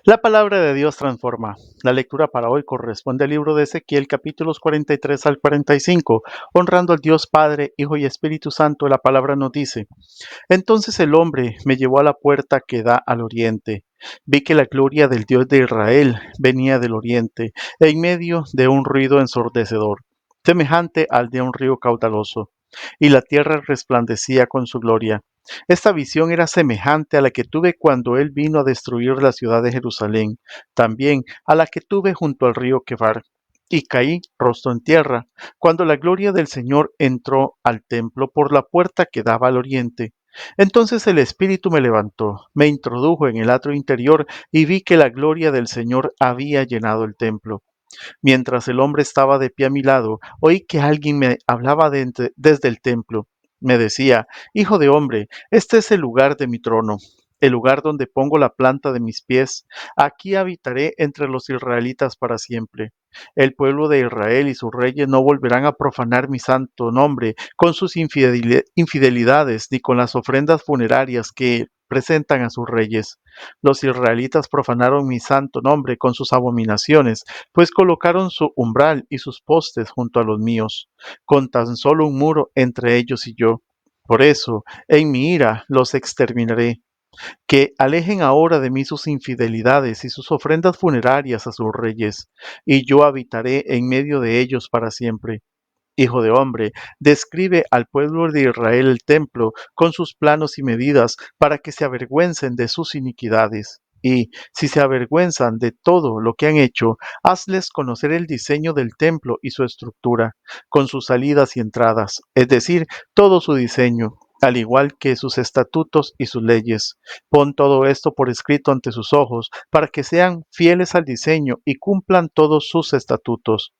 La palabra de Dios transforma. La lectura para hoy corresponde al libro de Ezequiel, capítulos 43 al 45. Honrando al Dios Padre, Hijo y Espíritu Santo, la palabra nos dice: Entonces el hombre me llevó a la puerta que da al oriente. Vi que la gloria del Dios de Israel venía del oriente, en medio de un ruido ensordecedor, semejante al de un río caudaloso, y la tierra resplandecía con su gloria. Esta visión era semejante a la que tuve cuando él vino a destruir la ciudad de Jerusalén, también a la que tuve junto al río Quebar, y caí rostro en tierra, cuando la gloria del Señor entró al templo por la puerta que daba al oriente. Entonces el Espíritu me levantó, me introdujo en el atrio interior y vi que la gloria del Señor había llenado el templo. Mientras el hombre estaba de pie a mi lado, oí que alguien me hablaba desde el templo. Me decía: Hijo de hombre, este es el lugar de mi trono, el lugar donde pongo la planta de mis pies. Aquí habitaré entre los israelitas para siempre. El pueblo de Israel y sus reyes no volverán a profanar mi santo nombre con sus infidelidades ni con las ofrendas funerarias que presentan a sus reyes. Los israelitas profanaron mi santo nombre con sus abominaciones, pues colocaron su umbral y sus postes junto a los míos, con tan solo un muro entre ellos y yo. Por eso, en mi ira los exterminaré. Que alejen ahora de mí sus infidelidades y sus ofrendas funerarias a sus reyes, y yo habitaré en medio de ellos para siempre. Hijo de hombre, describe al pueblo de Israel el templo con sus planos y medidas para que se avergüencen de sus iniquidades. Y si se avergüenzan de todo lo que han hecho, hazles conocer el diseño del templo y su estructura, con sus salidas y entradas, es decir, todo su diseño, al igual que sus estatutos y sus leyes. Pon todo esto por escrito ante sus ojos, para que sean fieles al diseño y cumplan todos sus estatutos.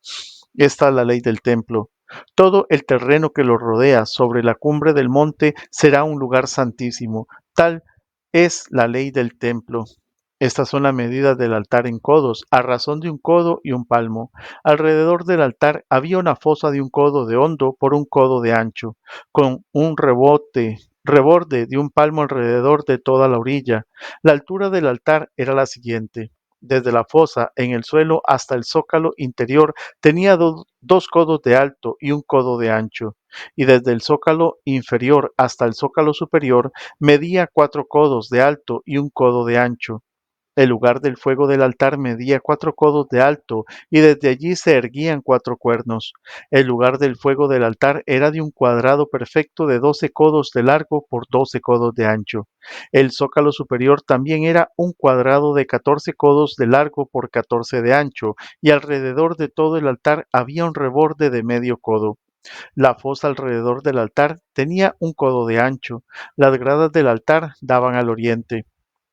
Esta es la ley del templo. Todo el terreno que lo rodea sobre la cumbre del monte será un lugar santísimo. Tal es la ley del templo. Estas son las medidas del altar en codos, a razón de un codo y un palmo. Alrededor del altar había una fosa de un codo de hondo por un codo de ancho, con un reborde de un palmo alrededor de toda la orilla. La altura del altar era la siguiente: desde la fosa en el suelo hasta el zócalo interior tenía dos codos de alto y un codo de ancho, y desde el zócalo inferior hasta el zócalo superior medía 4 codos de alto y un codo de ancho. El lugar del fuego del altar medía 4 codos de alto, y desde allí se erguían 4 cuernos. El lugar del fuego del altar era de un cuadrado perfecto de 12 codos de largo por 12 codos de ancho. El zócalo superior también era un cuadrado de 14 codos de largo por 14 de ancho, y alrededor de todo el altar había un reborde de medio codo. La fosa alrededor del altar tenía un codo de ancho. Las gradas del altar daban al oriente.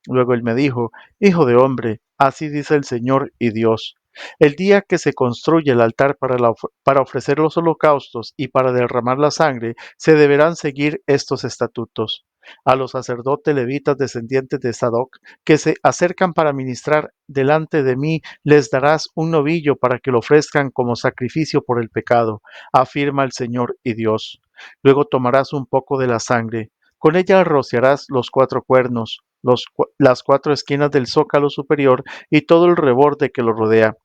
Luego él me dijo: Hijo de hombre, así dice el Señor y Dios. El día que se construye el altar para ofrecer los holocaustos y para derramar la sangre, se deberán seguir estos estatutos. A los sacerdotes levitas descendientes de Sadoc que se acercan para ministrar delante de mí, les darás un novillo para que lo ofrezcan como sacrificio por el pecado, afirma el Señor y Dios. Luego tomarás un poco de la sangre. Con ella rociarás los 4 cuernos, las 4 esquinas del zócalo superior y todo el reborde que lo rodea.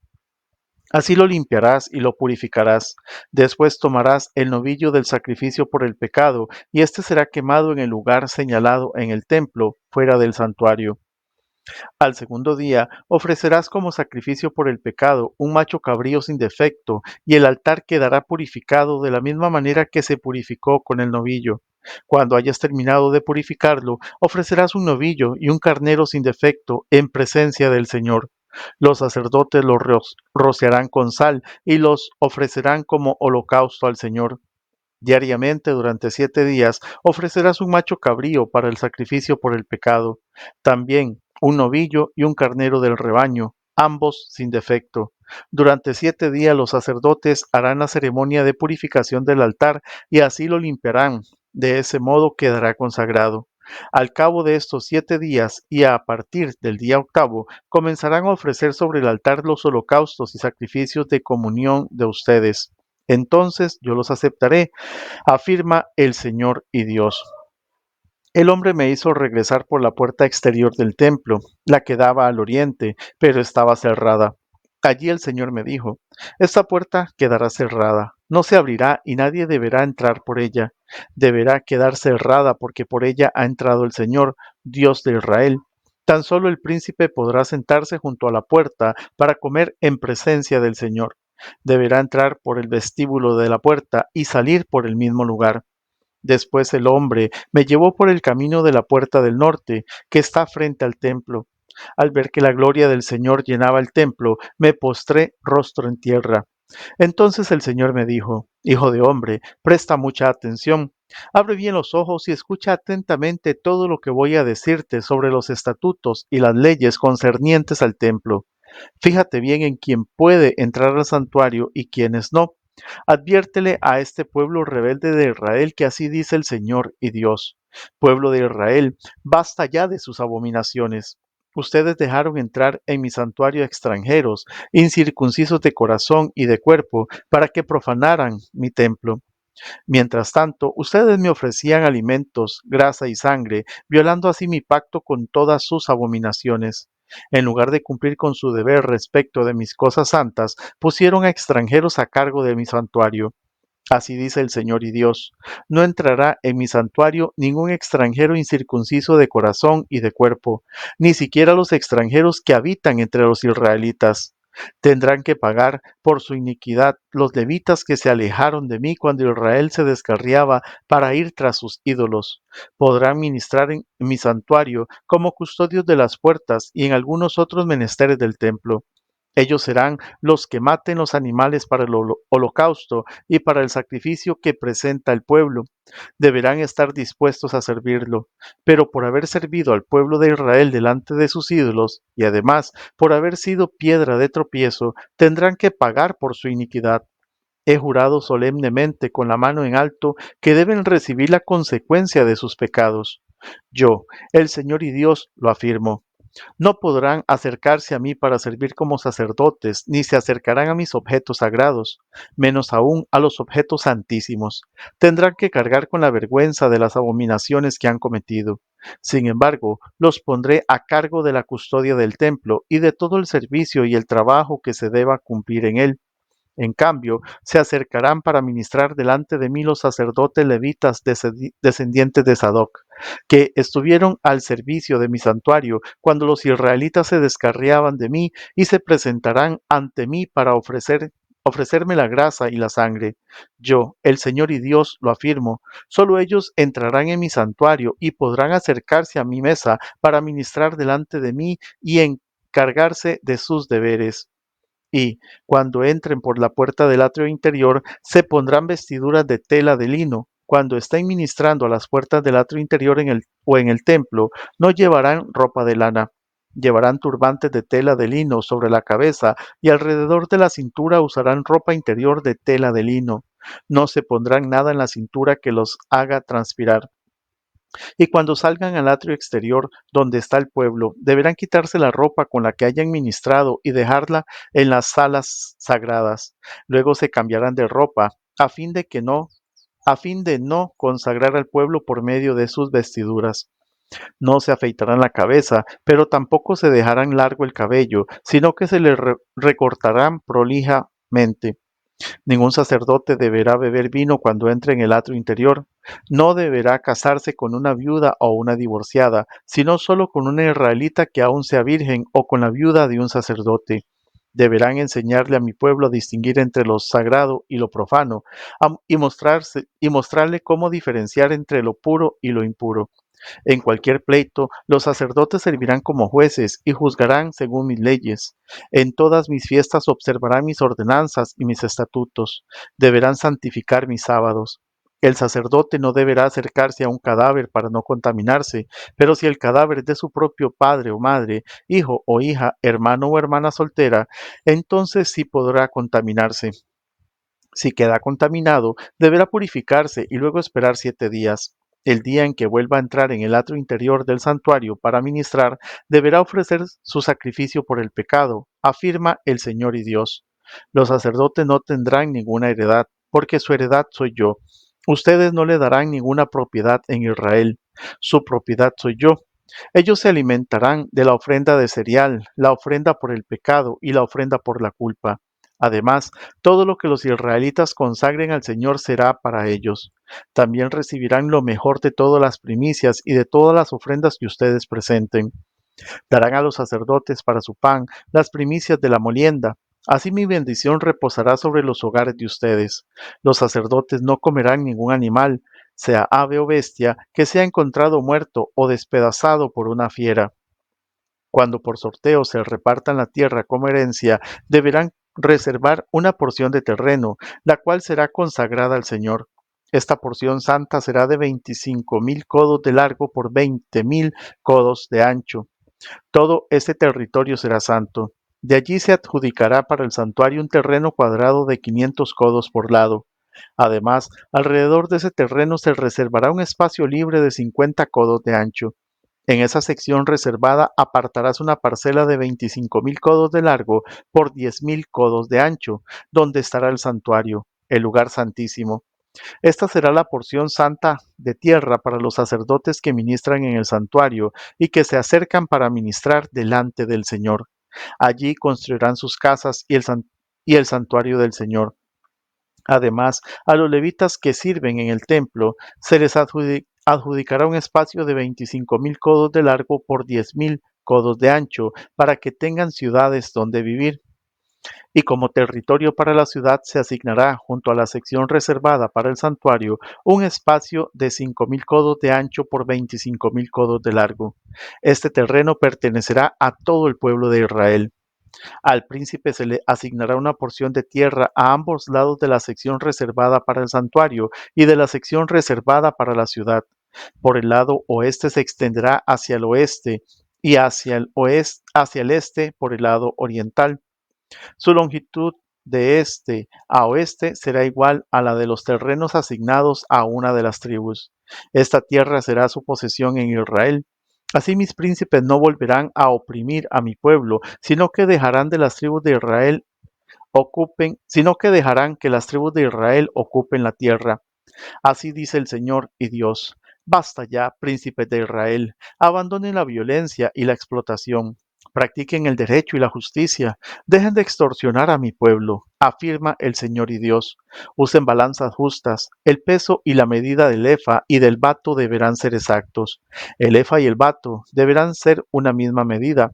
Así lo limpiarás y lo purificarás. Después tomarás el novillo del sacrificio por el pecado, y éste será quemado en el lugar señalado en el templo, fuera del santuario. Al segundo día ofrecerás como sacrificio por el pecado un macho cabrío sin defecto, y el altar quedará purificado de la misma manera que se purificó con el novillo. Cuando hayas terminado de purificarlo, ofrecerás un novillo y un carnero sin defecto en presencia del Señor. Los sacerdotes los rociarán con sal y los ofrecerán como holocausto al Señor. Diariamente durante 7 días ofrecerás un macho cabrío para el sacrificio por el pecado, también un novillo y un carnero del rebaño, ambos sin defecto. Durante 7 días los sacerdotes harán la ceremonia de purificación del altar y así lo limpiarán. De ese modo quedará consagrado. Al cabo de estos 7 días y a partir del día octavo, comenzarán a ofrecer sobre el altar los holocaustos y sacrificios de comunión de ustedes. Entonces yo los aceptaré, afirma el Señor y Dios. El hombre me hizo regresar por la puerta exterior del templo, la que daba al oriente, pero estaba cerrada. Allí el Señor me dijo, esta puerta quedará cerrada, no se abrirá y nadie deberá entrar por ella. Deberá quedar cerrada porque por ella ha entrado el Señor, Dios de Israel. Tan solo el príncipe podrá sentarse junto a la puerta para comer en presencia del Señor. Deberá entrar por el vestíbulo de la puerta y salir por el mismo lugar. Después el hombre me llevó por el camino de la puerta del norte, que está frente al templo. Al ver que la gloria del Señor llenaba el templo, me postré rostro en tierra. Entonces el Señor me dijo, Hijo de hombre, presta mucha atención. Abre bien los ojos y escucha atentamente todo lo que voy a decirte sobre los estatutos y las leyes concernientes al templo. Fíjate bien en quién puede entrar al santuario y quiénes no. Adviértele a este pueblo rebelde de Israel que así dice el Señor y Dios. Pueblo de Israel, basta ya de sus abominaciones. Ustedes dejaron entrar en mi santuario extranjeros, incircuncisos de corazón y de cuerpo, para que profanaran mi templo. Mientras tanto, ustedes me ofrecían alimentos, grasa y sangre, violando así mi pacto con todas sus abominaciones. En lugar de cumplir con su deber respecto de mis cosas santas, pusieron a extranjeros a cargo de mi santuario. Así dice el Señor y Dios, no entrará en mi santuario ningún extranjero incircunciso de corazón y de cuerpo, ni siquiera los extranjeros que habitan entre los israelitas. Tendrán que pagar por su iniquidad los levitas que se alejaron de mí cuando Israel se descarriaba para ir tras sus ídolos. Podrán ministrar en mi santuario como custodios de las puertas y en algunos otros menesteres del templo. Ellos serán los que maten los animales para el holocausto y para el sacrificio que presenta el pueblo. Deberán estar dispuestos a servirlo. Pero por haber servido al pueblo de Israel delante de sus ídolos, y además por haber sido piedra de tropiezo, tendrán que pagar por su iniquidad. He jurado solemnemente con la mano en alto que deben recibir la consecuencia de sus pecados. Yo, el Señor y Dios, lo afirmo. No podrán acercarse a mí para servir como sacerdotes, ni se acercarán a mis objetos sagrados, menos aún a los objetos santísimos. Tendrán que cargar con la vergüenza de las abominaciones que han cometido. Sin embargo, los pondré a cargo de la custodia del templo y de todo el servicio y el trabajo que se deba cumplir en él. En cambio, se acercarán para ministrar delante de mí los sacerdotes levitas descendientes de Sadoc, que estuvieron al servicio de mi santuario cuando los israelitas se descarriaban de mí y se presentarán ante mí para ofrecerme la grasa y la sangre. Yo, el Señor y Dios, lo afirmo, solo ellos entrarán en mi santuario y podrán acercarse a mi mesa para ministrar delante de mí y encargarse de sus deberes. Y cuando entren por la puerta del atrio interior, se pondrán vestiduras de tela de lino. Cuando estén ministrando a las puertas del atrio interior o en el templo, no llevarán ropa de lana. Llevarán turbantes de tela de lino sobre la cabeza y alrededor de la cintura usarán ropa interior de tela de lino. No se pondrán nada en la cintura que los haga transpirar. Y cuando salgan al atrio exterior, donde está el pueblo, deberán quitarse la ropa con la que hayan ministrado y dejarla en las salas sagradas. Luego se cambiarán de ropa, a fin de no consagrar al pueblo por medio de sus vestiduras. No se afeitarán la cabeza, pero tampoco se dejarán largo el cabello, sino que se le recortarán prolijamente. Ningún sacerdote deberá beber vino cuando entre en el atrio interior. No deberá casarse con una viuda o una divorciada, sino solo con una israelita que aún sea virgen o con la viuda de un sacerdote. Deberán enseñarle a mi pueblo a distinguir entre lo sagrado y lo profano, y mostrarle cómo diferenciar entre lo puro y lo impuro. En cualquier pleito, los sacerdotes servirán como jueces y juzgarán según mis leyes. En todas mis fiestas observarán mis ordenanzas y mis estatutos. Deberán santificar mis sábados. El sacerdote no deberá acercarse a un cadáver para no contaminarse, pero si el cadáver es de su propio padre o madre, hijo o hija, hermano o hermana soltera, entonces sí podrá contaminarse. Si queda contaminado, deberá purificarse y luego esperar 7 días. El día en que vuelva a entrar en el atrio interior del santuario para ministrar, deberá ofrecer su sacrificio por el pecado, afirma el Señor y Dios. Los sacerdotes no tendrán ninguna heredad, porque su heredad soy yo. Ustedes no le darán ninguna propiedad en Israel. Su propiedad soy yo. Ellos se alimentarán de la ofrenda de cereal, la ofrenda por el pecado y la ofrenda por la culpa. Además, todo lo que los israelitas consagren al Señor será para ellos. También recibirán lo mejor de todas las primicias y de todas las ofrendas que ustedes presenten. Darán a los sacerdotes para su pan las primicias de la molienda. Así mi bendición reposará sobre los hogares de ustedes. Los sacerdotes no comerán ningún animal, sea ave o bestia, que sea encontrado muerto o despedazado por una fiera. Cuando por sorteo se repartan la tierra como herencia, deberán reservar una porción de terreno, la cual será consagrada al Señor. Esta porción santa será de 25,000 codos de largo por 20,000 codos de ancho. Todo este territorio será santo. De allí se adjudicará para el santuario un terreno cuadrado de 500 codos por lado. Además, alrededor de ese terreno se reservará un espacio libre de 50 codos de ancho. En esa sección reservada apartarás una parcela de 25,000 codos de largo por 10,000 codos de ancho, donde estará el santuario, el lugar santísimo. Esta será la porción santa de tierra para los sacerdotes que ministran en el santuario y que se acercan para ministrar delante del Señor. Allí construirán sus casas y el santuario del Señor. Además, a los levitas que sirven en el templo se les adjudicará un espacio de 25,000 codos de largo por 10,000 codos de ancho para que tengan ciudades donde vivir. Y como territorio para la ciudad se asignará, junto a la sección reservada para el santuario, un espacio de 5,000 codos de ancho por 25,000 codos de largo. Este terreno pertenecerá a todo el pueblo de Israel. Al príncipe se le asignará una porción de tierra a ambos lados de la sección reservada para el santuario y de la sección reservada para la ciudad. Por el lado oeste se extenderá hacia el oeste y hacia el este por el lado oriental. Su longitud de este a oeste será igual a la de los terrenos asignados a una de las tribus. Esta tierra será su posesión en Israel. Así mis príncipes no volverán a oprimir a mi pueblo, sino que dejarán que las tribus de Israel ocupen la tierra. Así dice el Señor y Dios. Basta ya, príncipes de Israel, abandonen la violencia y la explotación, practiquen el derecho y la justicia, dejen de extorsionar a mi pueblo, afirma el Señor y Dios. Usen balanzas justas, el peso y la medida del efa y del bato deberán ser exactos. El efa y el bato deberán ser una misma medida.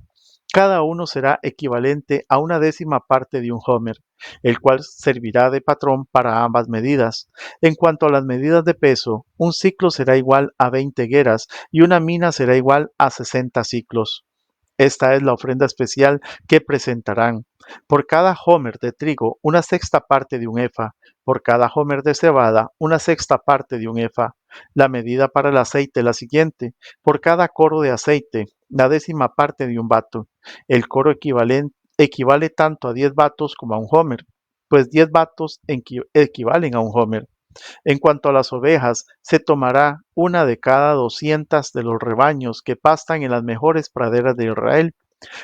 Cada uno será equivalente a una décima parte de un homer, el cual servirá de patrón para ambas medidas. En cuanto a las medidas de peso, un ciclo será igual a 20 gueras y una mina será igual a 60 ciclos. Esta es la ofrenda especial que presentarán. Por cada homer de trigo, una sexta parte de un efa. Por cada homer de cebada, una sexta parte de un efa. La medida para el aceite es la siguiente. Por cada coro de aceite, la décima parte de un bato. El coro equivale tanto a 10 batos como a un homer, pues 10 batos equivalen a un homer. En cuanto a las ovejas, se tomará una de cada 200 de los rebaños que pastan en las mejores praderas de Israel.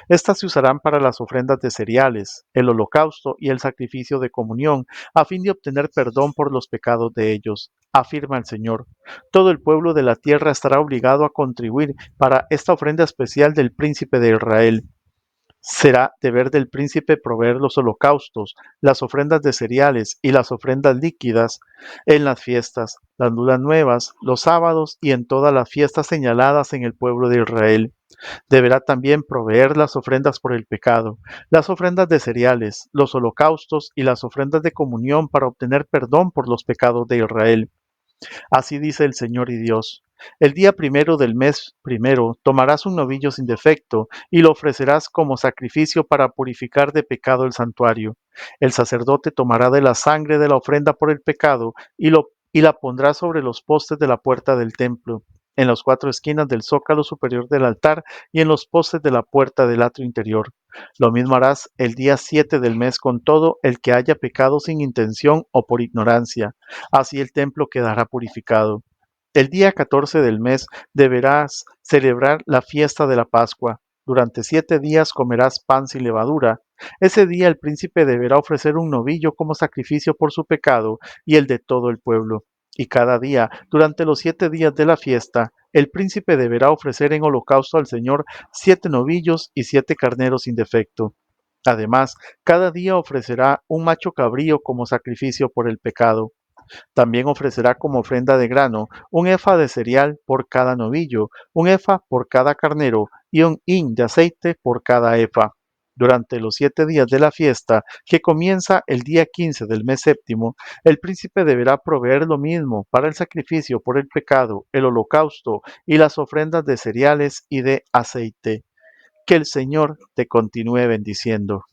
Estas se usarán para las ofrendas de cereales, el holocausto y el sacrificio de comunión, a fin de obtener perdón por los pecados de ellos, afirma el Señor. Todo el pueblo de la tierra estará obligado a contribuir para esta ofrenda especial del príncipe de Israel. Será deber del príncipe proveer los holocaustos, las ofrendas de cereales y las ofrendas líquidas en las fiestas, las lunas nuevas, los sábados y en todas las fiestas señaladas en el pueblo de Israel. Deberá también proveer las ofrendas por el pecado, las ofrendas de cereales, los holocaustos y las ofrendas de comunión para obtener perdón por los pecados de Israel. Así dice el Señor y Dios. El día primero del mes primero tomarás un novillo sin defecto y lo ofrecerás como sacrificio para purificar de pecado el santuario. El sacerdote tomará de la sangre de la ofrenda por el pecado y la pondrá sobre los postes de la puerta del templo, en las cuatro esquinas del zócalo superior del altar y en los postes de la puerta del atrio interior. Lo mismo harás el día 7 del mes con todo el que haya pecado sin intención o por ignorancia. Así el templo quedará purificado. El día 14 del mes deberás celebrar la fiesta de la Pascua. Durante 7 días comerás pan sin levadura. Ese día el príncipe deberá ofrecer un novillo como sacrificio por su pecado y el de todo el pueblo. Y cada día, durante los 7 días de la fiesta, el príncipe deberá ofrecer en holocausto al Señor 7 novillos y 7 carneros sin defecto. Además, cada día ofrecerá un macho cabrío como sacrificio por el pecado. También ofrecerá como ofrenda de grano un efa de cereal por cada novillo, un efa por cada carnero y un hin de aceite por cada efa. Durante los 7 días de la fiesta, que comienza el día 15 del mes séptimo, el príncipe deberá proveer lo mismo para el sacrificio por el pecado, el holocausto y las ofrendas de cereales y de aceite. Que el Señor te continúe bendiciendo.